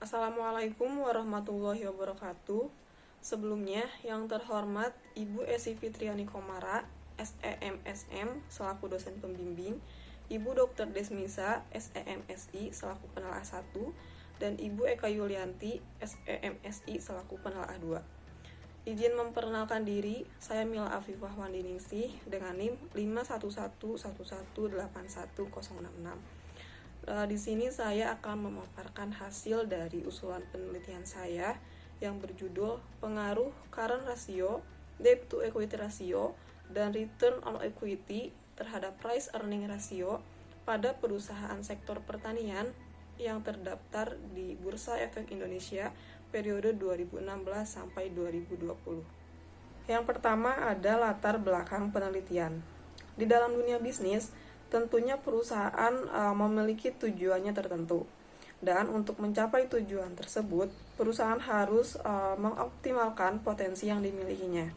Assalamualaikum warahmatullahi wabarakatuh. Sebelumnya, yang terhormat Ibu Esi Fitriani Komara, SEMSM, selaku dosen pembimbing, Ibu Dr. Desmisa, SEMSI, selaku penelah 1, dan Ibu Eka Yulianti, SEMSI, selaku penelah 2. Izin memperkenalkan diri, saya Mila Afifah Wandiningsih dengan NIM 51111810666. Di sini saya akan memaparkan hasil dari usulan penelitian saya yang berjudul Pengaruh Current Ratio, Debt to Equity Ratio, dan Return on Equity terhadap Price Earning Ratio pada perusahaan sektor pertanian yang terdaftar di Bursa Efek Indonesia periode 2016 sampai 2020. Yang pertama ada latar belakang penelitian. Di dalam dunia bisnis, tentunya perusahaan memiliki tujuannya tertentu. Dan untuk mencapai tujuan tersebut, perusahaan harus mengoptimalkan potensi yang dimilikinya.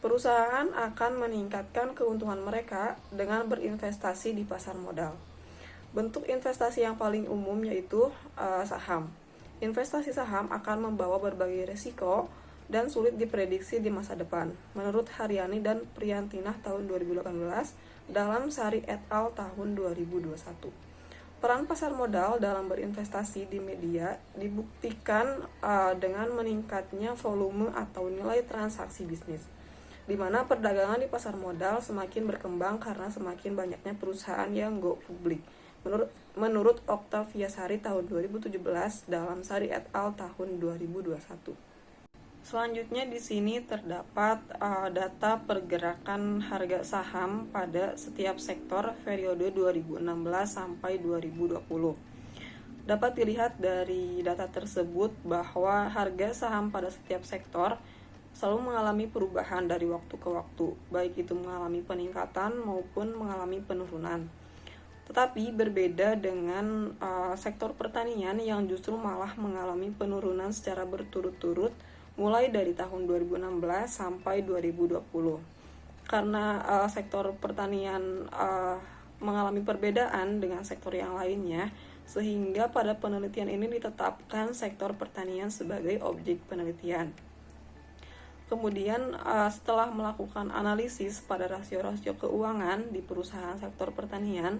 Perusahaan akan meningkatkan keuntungan mereka dengan berinvestasi di pasar modal. Bentuk investasi yang paling umum yaitu saham. Investasi saham akan membawa berbagai risiko dan sulit diprediksi di masa depan, menurut Haryani dan Priyantinah tahun 2018 dalam Sari et al. Tahun 2021. Peran pasar modal dalam berinvestasi di media dibuktikan dengan meningkatnya volume atau nilai transaksi bisnis, di mana perdagangan di pasar modal semakin berkembang karena semakin banyaknya perusahaan yang go publik. Menurut Octavia Sari tahun 2017 dalam Sari et al. Tahun 2021. Selanjutnya di sini terdapat data pergerakan harga saham pada setiap sektor periode 2016 sampai 2020. Dapat dilihat dari data tersebut bahwa harga saham pada setiap sektor selalu mengalami perubahan dari waktu ke waktu, baik itu mengalami peningkatan maupun mengalami penurunan. Tetapi berbeda dengan sektor pertanian yang justru malah mengalami penurunan secara berturut-turut mulai dari tahun 2016 sampai 2020. Karena sektor pertanian mengalami perbedaan dengan sektor yang lainnya, sehingga pada penelitian ini ditetapkan sektor pertanian sebagai objek penelitian. Kemudian setelah melakukan analisis pada rasio-rasio keuangan di perusahaan sektor pertanian,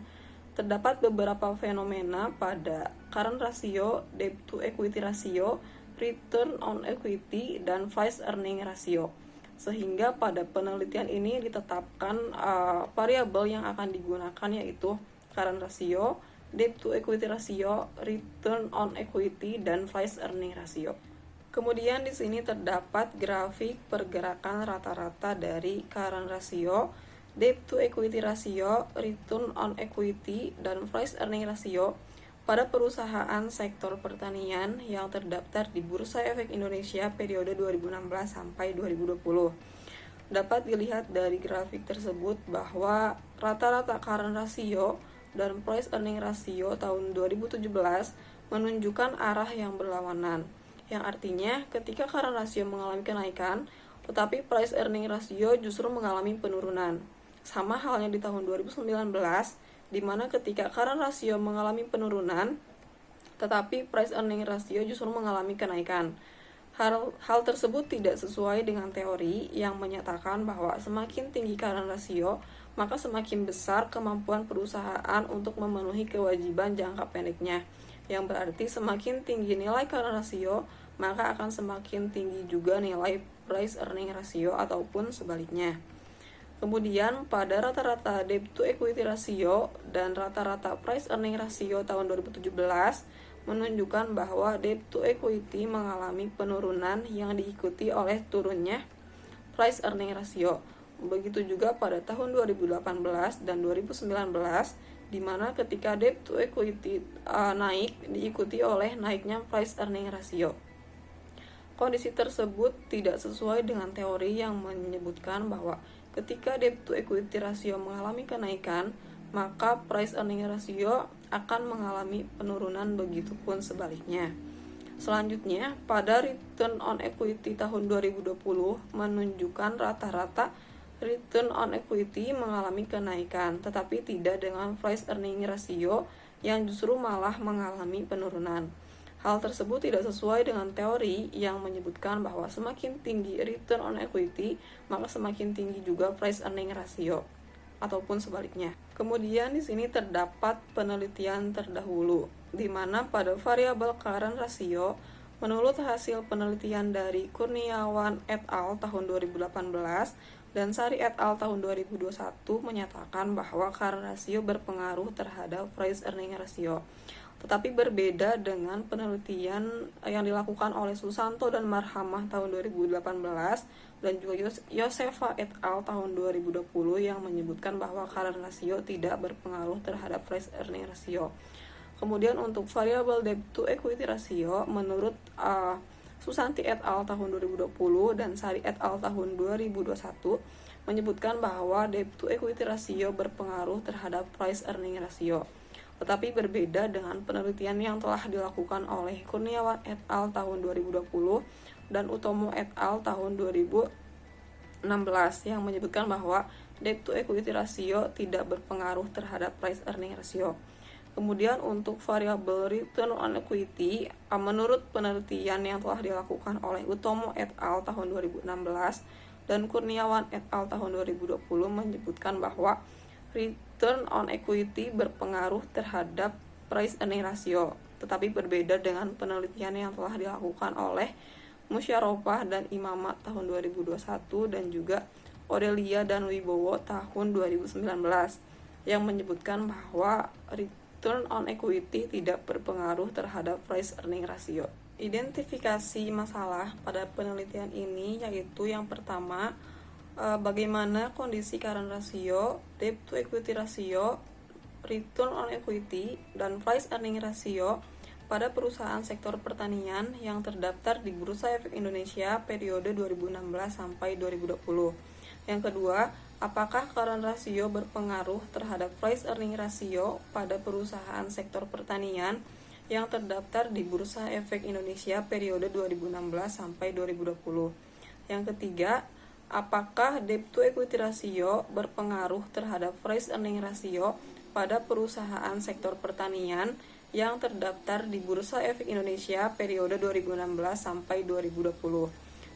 terdapat beberapa fenomena pada current ratio, debt to equity ratio, return on equity, dan price earning ratio. Sehingga pada penelitian ini ditetapkan variabel yang akan digunakan yaitu current ratio, debt to equity ratio, return on equity, dan price earning ratio. Kemudian di sini terdapat grafik pergerakan rata-rata dari current ratio, debt to equity ratio, return on equity, dan price earning ratio pada perusahaan sektor pertanian yang terdaftar di Bursa Efek Indonesia periode 2016 sampai 2020. Dapat dilihat dari grafik tersebut bahwa rata-rata current ratio dan price earning ratio tahun 2017 menunjukkan arah yang berlawanan, yang artinya ketika current ratio mengalami kenaikan, tetapi price earning ratio justru mengalami penurunan. Sama halnya di tahun 2019, di mana ketika current ratio mengalami penurunan, tetapi price earning ratio justru mengalami kenaikan. Hal tersebut tidak sesuai dengan teori yang menyatakan bahwa semakin tinggi current ratio, maka semakin besar kemampuan perusahaan untuk memenuhi kewajiban jangka pendeknya, yang berarti semakin tinggi nilai current ratio, maka akan semakin tinggi juga nilai price earning ratio ataupun sebaliknya. Kemudian pada rata-rata debt to equity ratio dan rata-rata price earning ratio tahun 2017 menunjukkan bahwa debt to equity mengalami penurunan yang diikuti oleh turunnya price earning ratio. Begitu juga pada tahun 2018 dan 2019, di mana ketika debt to equity naik diikuti oleh naiknya price earning ratio. Kondisi tersebut tidak sesuai dengan teori yang menyebutkan bahwa ketika debt to equity ratio mengalami kenaikan, maka price earning ratio akan mengalami penurunan, begitupun sebaliknya. Selanjutnya, pada return on equity tahun 2020 menunjukkan rata-rata return on equity mengalami kenaikan, tetapi tidak dengan price earning ratio yang justru malah mengalami penurunan. Hal tersebut tidak sesuai dengan teori yang menyebutkan bahwa semakin tinggi return on equity, maka semakin tinggi juga price earning ratio, ataupun sebaliknya. Kemudian di sini terdapat penelitian terdahulu, di mana pada variabel current ratio, menurut hasil penelitian dari Kurniawan et al. Tahun 2018 dan Sari et al. Tahun 2021 menyatakan bahwa current ratio berpengaruh terhadap price earning ratio. Tetapi berbeda dengan penelitian yang dilakukan oleh Susanto dan Marhamah tahun 2018 dan juga Yosefa et al. Tahun 2020 yang menyebutkan bahwa current ratio tidak berpengaruh terhadap price earning ratio. Kemudian untuk variabel debt to equity ratio, menurut Susanti et al. Tahun 2020 dan Sari et al. Tahun 2021 menyebutkan bahwa debt to equity ratio berpengaruh terhadap price earning ratio. Tetapi berbeda dengan penelitian yang telah dilakukan oleh Kurniawan et al. Tahun 2020 dan Utomo et al. Tahun 2016 yang menyebutkan bahwa debt to equity ratio tidak berpengaruh terhadap price earning ratio. Kemudian untuk variabel return on equity, menurut penelitian yang telah dilakukan oleh Utomo et al. Tahun 2016 dan Kurniawan et al. Tahun 2020 menyebutkan bahwa return on equity berpengaruh terhadap price earning ratio, tetapi berbeda dengan penelitian yang telah dilakukan oleh Musyaropah dan Imamat tahun 2021 dan juga Aurelia dan Wibowo tahun 2019 yang menyebutkan bahwa return on equity tidak berpengaruh terhadap price earning ratio. Identifikasi masalah pada penelitian ini yaitu yang pertama, bagaimana kondisi current ratio, debt to equity ratio, return on equity, dan price earning ratio pada perusahaan sektor pertanian yang terdaftar di Bursa Efek Indonesia periode 2016 sampai 2020. Yang kedua, apakah current ratio berpengaruh terhadap price earning ratio pada perusahaan sektor pertanian yang terdaftar di Bursa Efek Indonesia periode 2016 sampai 2020. Yang ketiga, apakah debt to equity ratio berpengaruh terhadap price earning ratio pada perusahaan sektor pertanian yang terdaftar di Bursa Efek Indonesia periode 2016 sampai 2020.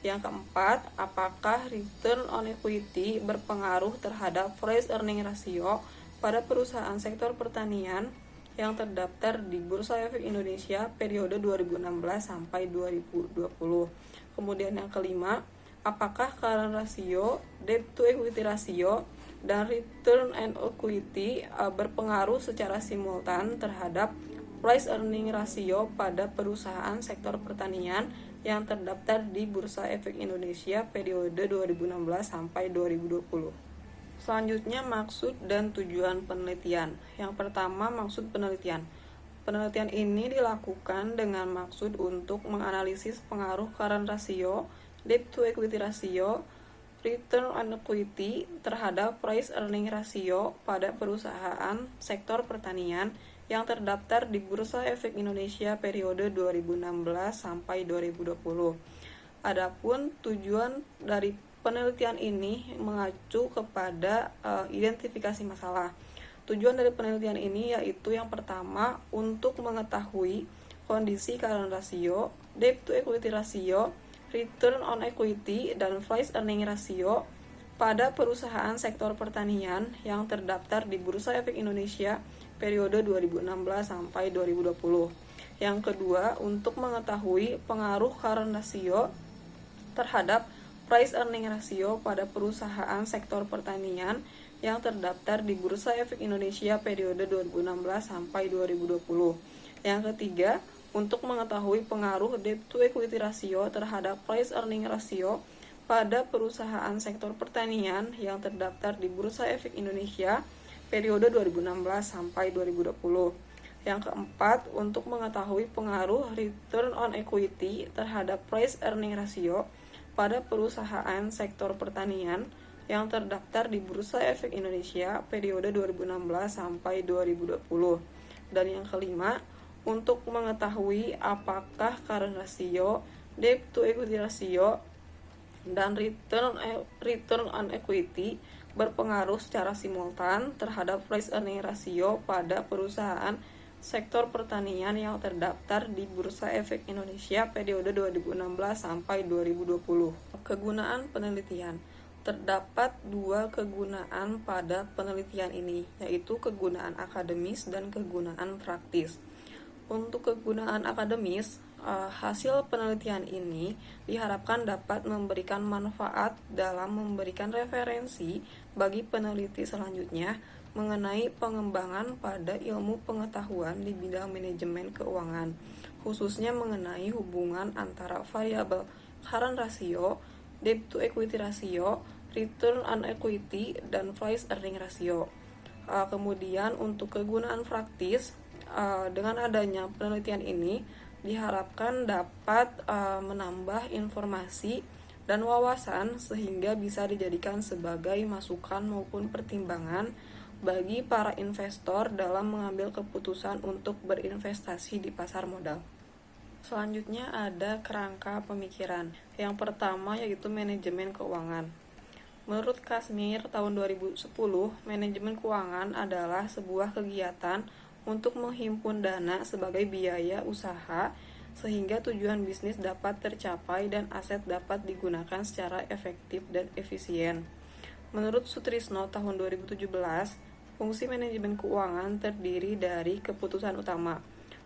Yang keempat, apakah return on equity berpengaruh terhadap price earning ratio pada perusahaan sektor pertanian yang terdaftar di Bursa Efek Indonesia periode 2016 sampai 2020. Kemudian yang kelima, apakah current ratio, debt to equity ratio, dan return on equity berpengaruh secara simultan terhadap price earning ratio pada perusahaan sektor pertanian yang terdaftar di Bursa Efek Indonesia periode 2016 sampai 2020. Selanjutnya, maksud dan tujuan penelitian. Yang pertama, maksud penelitian. Penelitian ini dilakukan dengan maksud untuk menganalisis pengaruh current ratio, debt to equity ratio, return on equity terhadap price earning ratio pada perusahaan sektor pertanian yang terdaftar di Bursa Efek Indonesia periode 2016 sampai 2020. Adapun tujuan dari penelitian ini mengacu kepada identifikasi masalah. Tujuan dari penelitian ini yaitu yang pertama, untuk mengetahui kondisi current ratio, debt to equity ratio, return on equity, dan price earning ratio pada perusahaan sektor pertanian yang terdaftar di Bursa Efek Indonesia periode 2016 sampai 2020. Yang kedua, untuk mengetahui pengaruh current ratio terhadap price earning ratio pada perusahaan sektor pertanian yang terdaftar di Bursa Efek Indonesia periode 2016 sampai 2020. Yang ketiga, untuk mengetahui pengaruh debt to equity ratio terhadap price earning ratio pada perusahaan sektor pertanian yang terdaftar di Bursa Efek Indonesia periode 2016 sampai 2020. Yang keempat, untuk mengetahui pengaruh return on equity terhadap price earning ratio pada perusahaan sektor pertanian yang terdaftar di Bursa Efek Indonesia periode 2016 sampai 2020. Dan yang kelima, untuk mengetahui apakah current ratio, debt to equity ratio, dan return on equity berpengaruh secara simultan terhadap price earning ratio pada perusahaan sektor pertanian yang terdaftar di Bursa Efek Indonesia periode 2016 sampai 2020. Kegunaan penelitian. Terdapat dua kegunaan pada penelitian ini, yaitu kegunaan akademis dan kegunaan praktis. Untuk kegunaan akademis, hasil penelitian ini diharapkan dapat memberikan manfaat dalam memberikan referensi bagi peneliti selanjutnya mengenai pengembangan pada ilmu pengetahuan di bidang manajemen keuangan, khususnya mengenai hubungan antara variabel current ratio, debt to equity ratio, return on equity, dan price earning ratio. Kemudian untuk kegunaan praktis, dengan adanya penelitian ini diharapkan dapat menambah informasi dan wawasan sehingga bisa dijadikan sebagai masukan maupun pertimbangan bagi para investor dalam mengambil keputusan untuk berinvestasi di pasar modal. Selanjutnya ada kerangka pemikiran. Yang pertama yaitu manajemen keuangan. Menurut Kasmir tahun 2010, manajemen keuangan adalah sebuah kegiatan untuk menghimpun dana sebagai biaya usaha sehingga tujuan bisnis dapat tercapai dan aset dapat digunakan secara efektif dan efisien. Menurut Sutrisno tahun 2017, fungsi manajemen keuangan terdiri dari keputusan utama,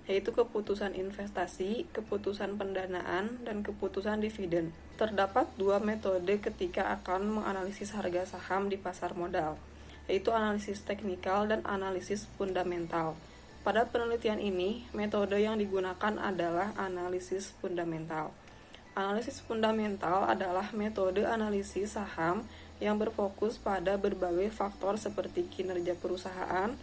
yaitu keputusan investasi, keputusan pendanaan, dan keputusan dividen. Terdapat dua metode ketika akan menganalisis harga saham di pasar modal, yaitu analisis teknikal dan analisis fundamental. Pada penelitian ini, metode yang digunakan adalah analisis fundamental. Analisis fundamental adalah metode analisis saham yang berfokus pada berbagai faktor seperti kinerja perusahaan,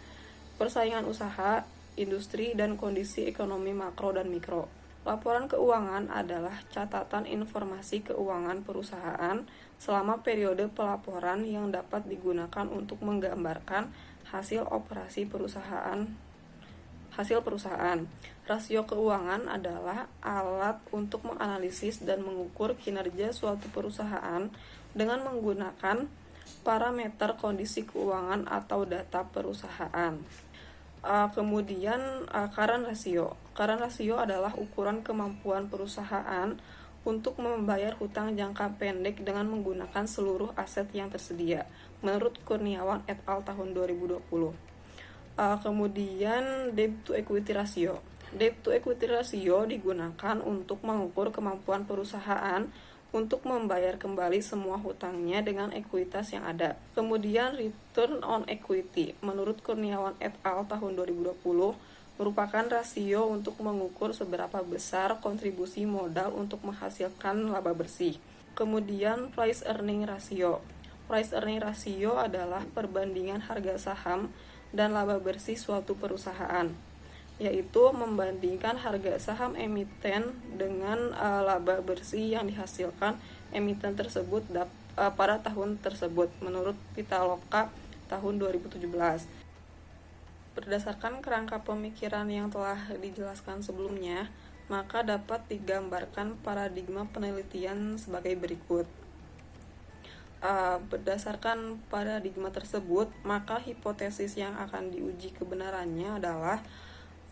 persaingan usaha, industri, dan kondisi ekonomi makro dan mikro. Laporan keuangan adalah catatan informasi keuangan perusahaan selama periode pelaporan yang dapat digunakan untuk menggambarkan hasil operasi perusahaan. Rasio keuangan adalah alat untuk menganalisis dan mengukur kinerja suatu perusahaan dengan menggunakan parameter kondisi keuangan atau data perusahaan. Kemudian current ratio. Current ratio adalah ukuran kemampuan perusahaan untuk membayar hutang jangka pendek dengan menggunakan seluruh aset yang tersedia, menurut Kurniawan et al. Tahun 2020. Kemudian debt to equity ratio. Debt to equity ratio digunakan untuk mengukur kemampuan perusahaan untuk membayar kembali semua hutangnya dengan ekuitas yang ada. Kemudian return on equity menurut Kurniawan et al. Tahun 2020 merupakan rasio untuk mengukur seberapa besar kontribusi modal untuk menghasilkan laba bersih. Kemudian price earning ratio. Price earning ratio adalah perbandingan harga saham dan laba bersih suatu perusahaan, yaitu membandingkan harga saham emiten dengan laba bersih yang dihasilkan emiten tersebut pada tahun tersebut menurut Pitaloka tahun 2017. Berdasarkan kerangka pemikiran yang telah dijelaskan sebelumnya, maka dapat digambarkan paradigma penelitian sebagai berikut. Berdasarkan paradigma tersebut, maka hipotesis yang akan diuji kebenarannya adalah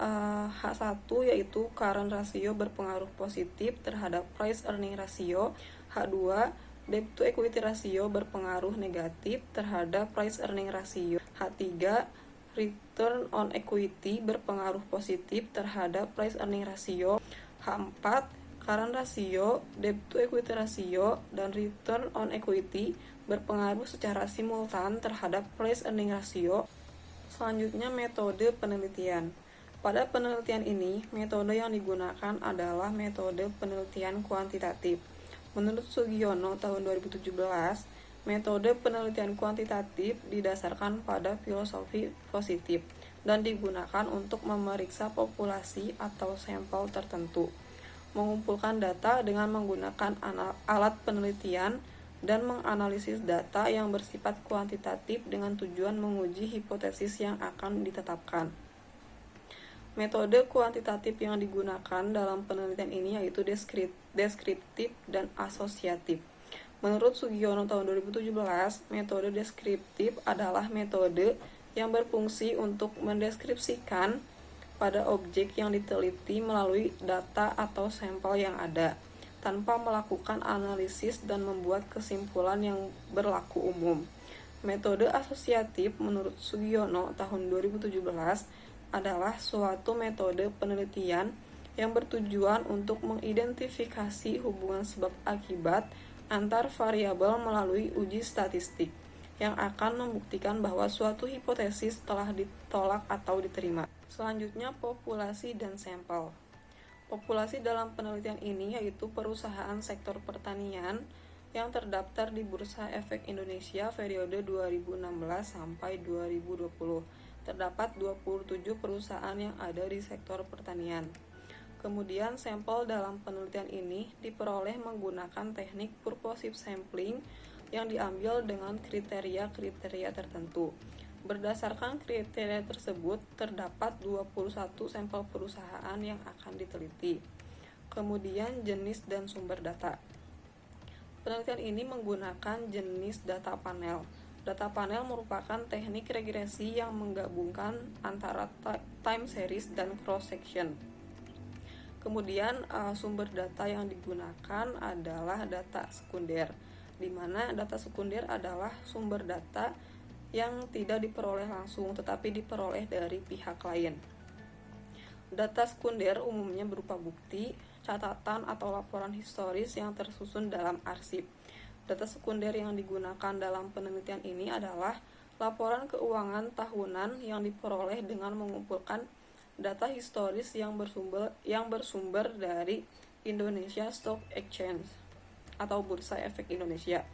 H1 yaitu current ratio berpengaruh positif terhadap price earning ratio. H2 debt to equity ratio berpengaruh negatif terhadap price earning ratio. H3 return on equity berpengaruh positif terhadap price earning ratio. H4 current ratio, debt to equity ratio, dan return on equity berpengaruh secara simultan terhadap price earning ratio. Selanjutnya metode penelitian. Pada penelitian ini, metode yang digunakan adalah metode penelitian kuantitatif. Menurut Sugiono tahun 2017, metode penelitian kuantitatif didasarkan pada filosofi positif dan digunakan untuk memeriksa populasi atau sampel tertentu, mengumpulkan data dengan menggunakan alat penelitian, dan menganalisis data yang bersifat kuantitatif dengan tujuan menguji hipotesis yang akan ditetapkan. Metode kuantitatif yang digunakan dalam penelitian ini yaitu deskriptif dan asosiatif. Menurut Sugiono tahun 2017, metode deskriptif adalah metode yang berfungsi untuk mendeskripsikan pada objek yang diteliti melalui data atau sampel yang ada, tanpa melakukan analisis dan membuat kesimpulan yang berlaku umum. Metode asosiatif menurut Sugiono tahun 2017 adalah suatu metode penelitian yang bertujuan untuk mengidentifikasi hubungan sebab akibat antar variabel melalui uji statistik yang akan membuktikan bahwa suatu hipotesis telah ditolak atau diterima. Selanjutnya, populasi dan sampel. Populasi dalam penelitian ini yaitu perusahaan sektor pertanian yang terdaftar di Bursa Efek Indonesia periode 2016 sampai 2020. Terdapat 27 perusahaan yang ada di sektor pertanian. Kemudian sampel dalam penelitian ini diperoleh menggunakan teknik purposive sampling yang diambil dengan kriteria-kriteria tertentu. Berdasarkan kriteria tersebut, terdapat 21 sampel perusahaan yang akan diteliti. Kemudian jenis dan sumber data. Penelitian ini menggunakan jenis data panel. Data panel merupakan teknik regresi yang menggabungkan antara time series dan cross section. Kemudian sumber data yang digunakan adalah data sekunder, di mana data sekunder adalah sumber data yang tidak diperoleh langsung tetapi diperoleh dari pihak lain. Data sekunder umumnya berupa bukti, catatan atau laporan historis yang tersusun dalam arsip. Data sekunder yang digunakan dalam penelitian ini adalah laporan keuangan tahunan yang diperoleh dengan mengumpulkan data historis yang bersumber dari Indonesia Stock Exchange atau Bursa Efek Indonesia.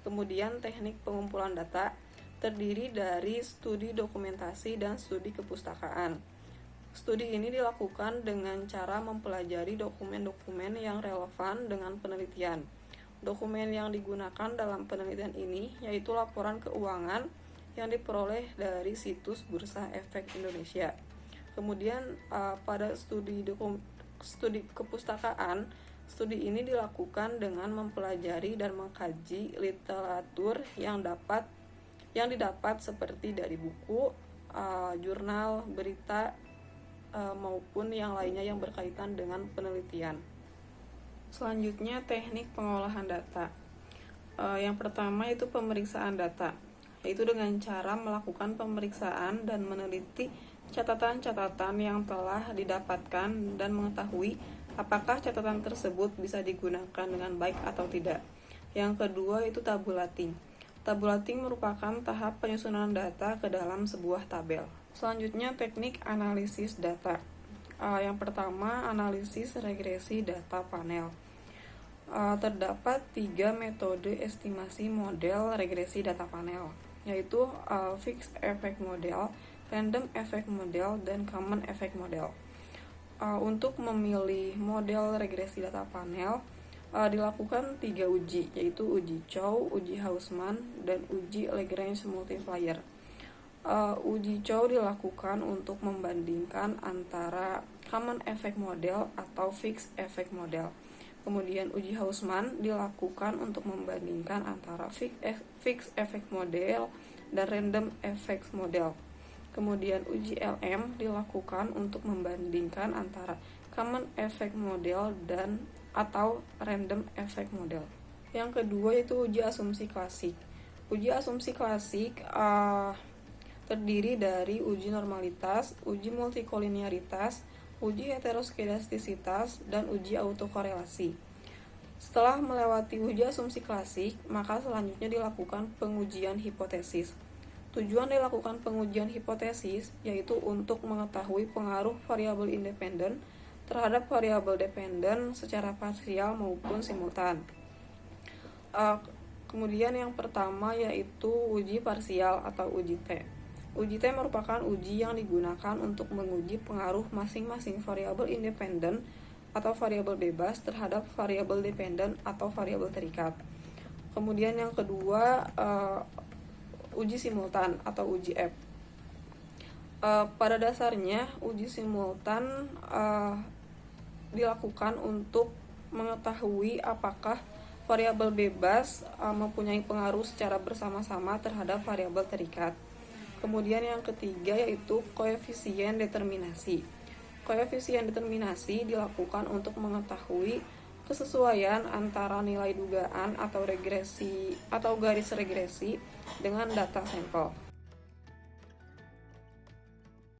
Kemudian teknik pengumpulan data terdiri dari studi dokumentasi dan studi kepustakaan. Studi ini dilakukan dengan cara mempelajari dokumen-dokumen yang relevan dengan penelitian. Dokumen yang digunakan dalam penelitian ini yaitu laporan keuangan yang diperoleh dari situs Bursa Efek Indonesia. Kemudian pada studi kepustakaan, studi ini dilakukan dengan mempelajari dan mengkaji literatur yang didapat seperti dari buku, jurnal, berita, maupun yang lainnya yang berkaitan dengan penelitian. Selanjutnya, teknik pengolahan data. Yang pertama itu pemeriksaan data, yaitu dengan cara melakukan pemeriksaan dan meneliti catatan-catatan yang telah didapatkan dan mengetahui apakah catatan tersebut bisa digunakan dengan baik atau tidak. Yang kedua itu tabulating. Tabulating merupakan tahap penyusunan data ke dalam sebuah tabel. Selanjutnya teknik analisis data. Yang pertama analisis regresi data panel. Terdapat 3 metode estimasi model regresi data panel, yaitu fixed effect model, random effect model, dan common effect model. Untuk memilih model regresi data panel dilakukan 3 uji, yaitu uji Chow, uji Hausman, dan uji Lagrange multiplier. Uji Chow dilakukan untuk membandingkan antara common effect model atau fixed effect model. Kemudian uji Hausman dilakukan untuk membandingkan antara fixed effect model dan random effect model. Kemudian uji LM dilakukan untuk membandingkan antara common effect model dan atau random effect model. Yang kedua itu uji asumsi klasik. Uji asumsi klasik terdiri dari uji normalitas, uji multikolinearitas, uji heteroskedastisitas, dan uji autokorelasi. Setelah melewati uji asumsi klasik, maka selanjutnya dilakukan pengujian hipotesis. Tujuan dilakukan pengujian hipotesis yaitu untuk mengetahui pengaruh variabel independen terhadap variabel dependen secara parsial maupun simultan. Kemudian yang pertama yaitu uji parsial atau uji T. Uji T merupakan uji yang digunakan untuk menguji pengaruh masing-masing variabel independen atau variabel bebas terhadap variabel dependen atau variabel terikat. Kemudian yang kedua uji simultan atau uji F. Pada dasarnya uji simultan dilakukan untuk mengetahui apakah variabel bebas mempunyai pengaruh secara bersama-sama terhadap variabel terikat. Kemudian yang ketiga yaitu koefisien determinasi. Koefisien determinasi dilakukan untuk mengetahui kesesuaian antara nilai dugaan atau regresi atau garis regresi dengan data sampel.